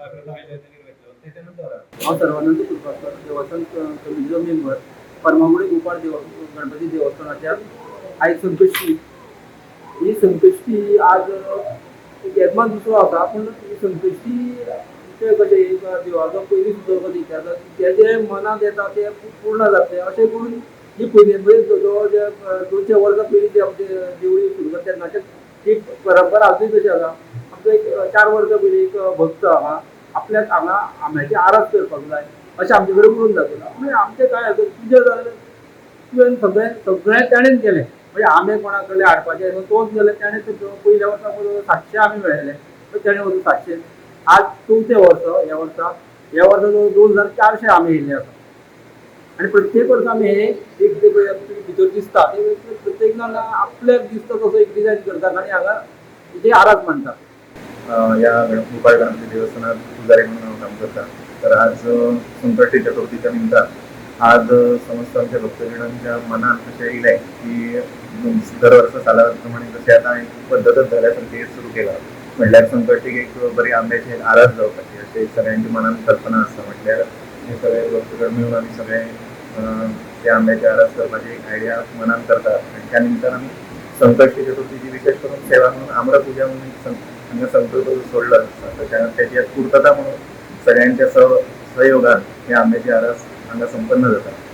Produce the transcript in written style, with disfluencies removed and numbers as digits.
हांव सर्वानंद कुलकर्णी देवस्थान कमिटीचो मेंबर फर्मागुडी गोपाळ गणपती देवस्थानाच्या आयज संकश्टी ही संकश्टी आज एक येजमान दुसरो आसा पूण ही संकश्टी ते कशें एक देवाचो पयली सुद्दां इतिहास तेजे मनांत येता ते पूर्ण जातले अशें करून ही पयली जवळ जे 200 वर्सां पयलीं जी आमची देवळी सुरू जाता तेन्नाचे ही परंपरा अजून कशी आसा आमचो एक 4 वर्सां पयलीं एक भक्त हांगा आपल्याक हांगा आंब्याची आरास करपाक जाय अशें आमचे कडेन करून दाखयला म्हणजे आमचें काय पुजा जाल्यार सगळें ताणेंच केलें म्हणजे आंबे कोणा कडले हाडपाचे तोच गेले ताणें पयल्या वर्सा 700 आंबे मेळयले ताणें वचून 700 आज 4थें वर्स ह्या वर्सा 2400 आंबे येयल्ले आसा आनी प्रत्येक वर्सा आमी हे एक भितर दिसता प्रत्येक जाण आपल्याक दिसता तसो एक डिजायन करतात आनी हांगा तेजी आरास मांडटा या गोपाळ गणपती देवस्थानात पुजारी म्हणून काम करतात. तर आज संकष्टी चतुर्थीच्या निमित्तान आज समस्त आमच्या भक्तजनांच्या मनात अशें येयलें की दर वर्सा सालाप्रमाणे जशें आतां एक पद्दतच जाल्यासारखी सुरू केला म्हटल्यार संकष्टीक एक बरी आंब्याची आरास जावपाची अशी सगळ्यांची मनात कल्पना आसता म्हटल्यार हे सगळे भक्तगण मेळून आमी सगळे त्या आंब्याची आरास करपाची एक आयडिया मनात करतात आनी त्या निमित्तान आमी संकष्टी चतुर्थीची विशेष करून सेवा म्हणून आम्र पूजा म्हणून हांगा संकल्प सोडला आसता त्याची पूर्तता म्हणून सगळ्यांच्या सहयोगान ही आंब्याची आरास हांगा संपन्न जाता.